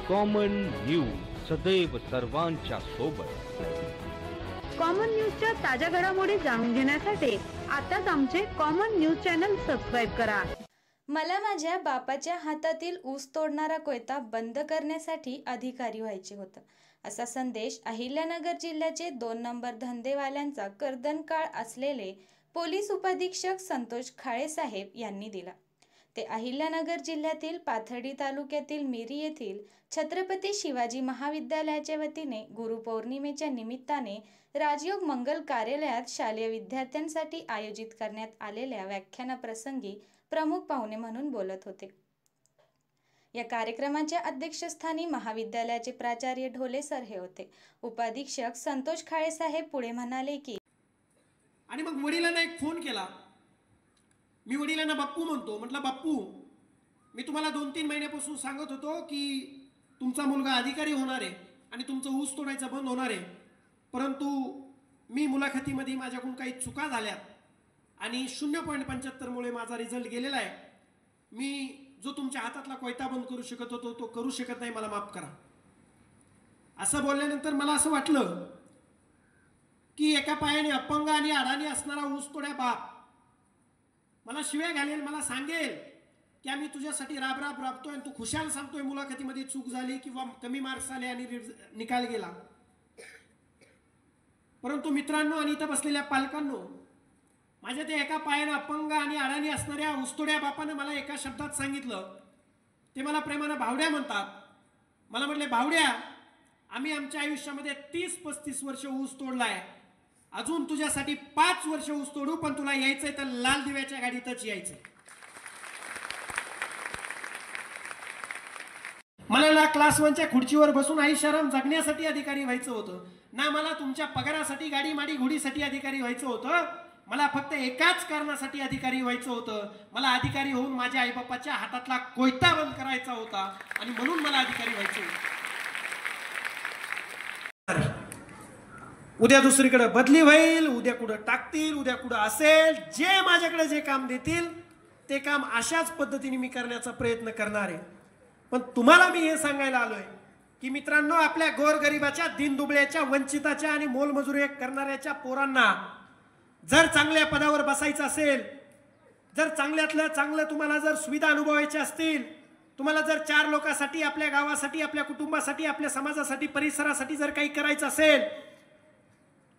Common news सदैव सर्वांच्या सोबत। कॉमन न्यूजच्या ताज्या घडामोडी जाणून घेण्यासाठी आताच आमचे कॉमन न्यूज चॅनल सबस्क्राइब करा। मला माझ्या बापाच्या हातातील ऊस तोडणारा कोयता बंद करण्यासाठी अधिकारी व्हायचे होतं, असा संदेश अहिल्यानगर जिल्ह्याचे 2 नंबर धंदेवाल्यांचा कर्दनकाळ असलेले पोलीस उपाधीक्षक संतोष खाळेसाहेब यांनी दिला। ते अहिल्यानगर जिल्ह्यातील पाथर्डी तालुक्यातील मिरी येथील छत्रपती शिवाजी महाविद्यालयाच्या वतीने गुरुपौर्णिमेच्या निमित्ताने राजयोग मंगल कार्यालयात शालेय विद्यार्थ्यांसाठी आयोजित करण्यात आलेल्या व्याख्यानाप्रसंगी प्रमुख पाहुणे म्हणून बोलत होते। या कार्यक्रमाच्या अध्यक्षस्थानी महाविद्यालयाचे प्राचार्य ढोले सर हे होते। उपाधीक्षक संतोष खाळेसाहेब पुढे म्हणाले की आणि मग वडिलांना एक फोन केला। मी वडिलांना बाप्पू म्हणतो, म्हटलं बाप्पू, मी तुम्हाला 2-3 महिन्यापासून सांगत होतो की तुमचा मुलगा अधिकारी होणार आहे आणि तुमचं ऊस तोडायचं बंद होणार आहे, परंतु मी मुलाखतीमध्ये माझ्याकडून काही चुका झाल्यात आणि 0.75 मुळे माझा रिझल्ट गेलेला आहे। मी जो तुमच्या हातातला कोयता बंद करू शकत होतो तो करू शकत नाही, मला माफ करा। असं बोलल्यानंतर मला असं वाटलं की एका पायाने अपंग आणि अडाणी असणारा ऊस तोड्या बाप मला शिव्या घालेल, मला सांगेल की आम्ही तुझ्यासाठी राबतोय आणि तू खुशाल सांगतोय मुलाखतीमध्ये चूक झाली किंवा कमी मार्क्स आले आणि निकाल गेला। परंतु मित्रांनो आणि इथं बसलेल्या पालकांनो, माझ्या ते एका पायाने अपंग आणि अडाणी असणाऱ्या ऊसतोड्या बापाने मला एका शब्दात सांगितलं, ते मला प्रेमाने भावड्या म्हणतात। मला म्हटले, भावड्या, आम्ही आमच्या आयुष्यामध्ये 30-35 वर्ष ऊस तोडलाय, अजून तुझ्यासाठी 5 वर्ष ऊस तोडू, पण तुला यायचंय तर लाल दिव्याच्या गाडीतच यायचं। मला क्लास 1च्या खुर्चीवर बसून ऐशाराम जगण्यासाठी अधिकारी व्हायचं होतं ना, मला तुमच्या पगारासाठी गाडी माडी घोडीसाठी अधिकारी व्हायचं होतं। मला फक्त एकाच कारणासाठी अधिकारी व्हायचं होतं, मला अधिकारी होऊन माझ्या आईबापाच्या हातातला कोयता बंद करायचा होता आणि म्हणून मला अधिकारी व्हायचं होतं। उद्या दुसरीकडे बदली होईल, उद्या कुठं टाकतील, उद्या कुठं असेल, जे माझ्याकडे जे काम देतील ते काम अशाच पद्धतीने मी करण्याचा प्रयत्न करणार आहे। पण तुम्हाला मी हे सांगायला आलोय की मित्रांनो, आपल्या गोरगरिबाच्या, दीनदुबळ्याच्या, वंचिताच्या आणि मोलमजुरी करणाऱ्याच्या पोरांना जर चांगल्या पदावर बसायचं असेल, जर चांगल्यातलं चांगलं तुम्हाला जर सुविधा अनुभवायच्या असतील, तुम्हाला जर 4 लोकांसाठी, आपल्या गावासाठी, आपल्या कुटुंबासाठी, आपल्या समाजासाठी, परिसरासाठी जर काही करायचं असेल,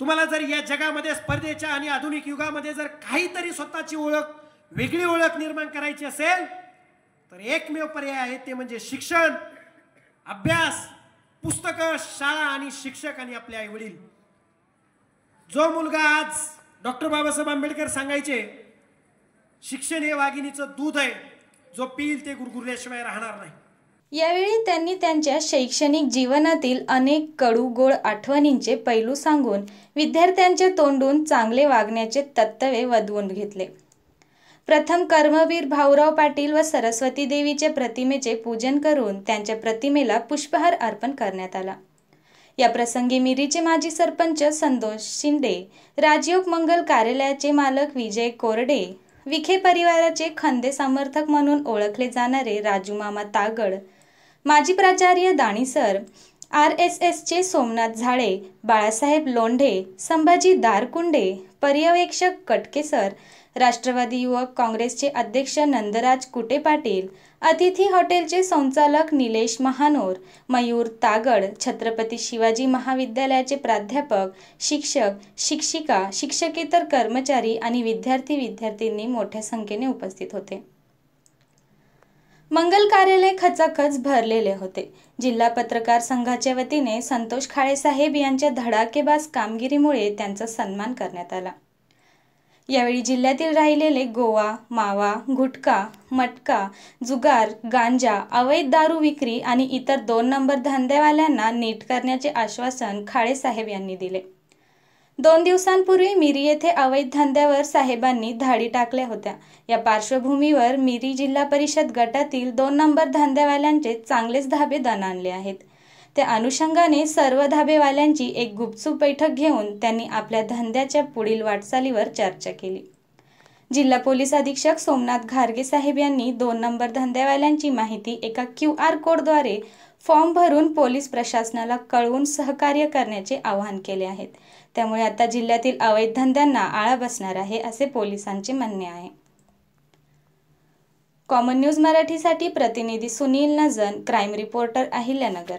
तुम्हाला जर या जगामध्ये स्पर्धेच्या आणि आधुनिक युगामध्ये जर काहीतरी स्वतःची ओळख, वेगळी ओळख निर्माण करायची असेल, तर एकमेव पर्याय आहे, ते म्हणजे शिक्षण, अभ्यास, पुस्तकं, शाळा आणि शिक्षक आणि आपले आई वडील। जो मुलगा आज डॉक्टर बाबासाहेब आंबेडकर सांगायचे, शिक्षण हे वाघिणीचं दूध आहे, जो पिईल ते गुरगुरल्याशिवाय राहणार नाही। यावेळी त्यांनी त्यांच्या शैक्षणिक जीवनातील अनेक कडू गोड आठवणींचे पैलू सांगून विद्यार्थ्यांच्या तोंडून चांगले वागण्याचे तत्त्वे वदवून घेतले। प्रथम कर्मवीर भाऊराव पाटील व सरस्वती देवीच्या प्रतिमेचे पूजन करून त्यांच्या प्रतिमेला पुष्पहार अर्पण करण्यात आला। या प्रसंगी मिरीचे माजी सरपंच संतोष शिंदे, राजयोग मंगल कार्यालयाचे मालक विजय कोरडे, विखे परिवाराचे खंदे समर्थक म्हणून ओळखले जाणारे राजू मामा तागड, माजी प्राचार्य दाणीसर, RSSचे सोमनाथ झाळे, बाळासाहेब लोंढे, संभाजी दारकुंडे, पर्यवेक्षक कटकेसर, राष्ट्रवादी युवक काँग्रेसचे अध्यक्ष नंदराज कुटे पाटील, अतिथी हॉटेलचे संचालक निलेश महानोर, मयूर तागड, छत्रपती शिवाजी महाविद्यालयाचे प्राध्यापक, शिक्षक, शिक्षिका, शिक्षकेतर कर्मचारी आणि विद्यार्थी-विद्यार्थिनी मोठ्या संख्येने उपस्थित होते। मंगल कार्यालय खचाखच भरलेले होते। जिल्हा पत्रकार संघाच्या वतीने संतोष खाळेसाहेब यांच्या धडाकेबाज कामगिरीमुळे त्यांचा सन्मान करण्यात आला। यावेळी जिल्ह्यातील राहिलेले गोवा, मावा, गुटखा, मटका, जुगार, गांजा, अवैध दारू विक्री आणि इतर 2 नंबर धंदेवाल्यांना नीट करण्याचे आश्वासन खाळेसाहेब यांनी दिले। 2 दिवसांपूर्वी मिरी येथे अवैध धंद्यावर साहेबांनी धाडी टाकल्या होत्या। या पार्श्वभूमीवर मिरी जिल्हा परिषद गटातील 2 नंबर धंदेवाल्यांचे चांगलेच धाबे दणाणले आहेत। त्या अनुषंगाने सर्व धाबेवाल्यांची एक गुपचूप बैठक घेऊन त्यांनी आपल्या धंद्याच्या पुढील वाटचालीवर चर्चा केली। जिल्हा पोलीस अधीक्षक सोमनाथ घारगे साहेब यांनी 2 नंबर धंदेवाल्यांची माहिती एका QR कोडद्वारे फॉर्म भरून पोलीस प्रशासनाला कळवून सहकार्य करण्याचे आवाहन केले आहेत। त्यामुळे आता जिल्ह्यातील अवैध धंद्यांना आळा बसणार आहे असे पोलिसांचे म्हणणे आहे। कॉमन न्यूज मराठीसाठी प्रतिनिधी सुनील नजन, क्राईम रिपोर्टर अहिल्यानगर।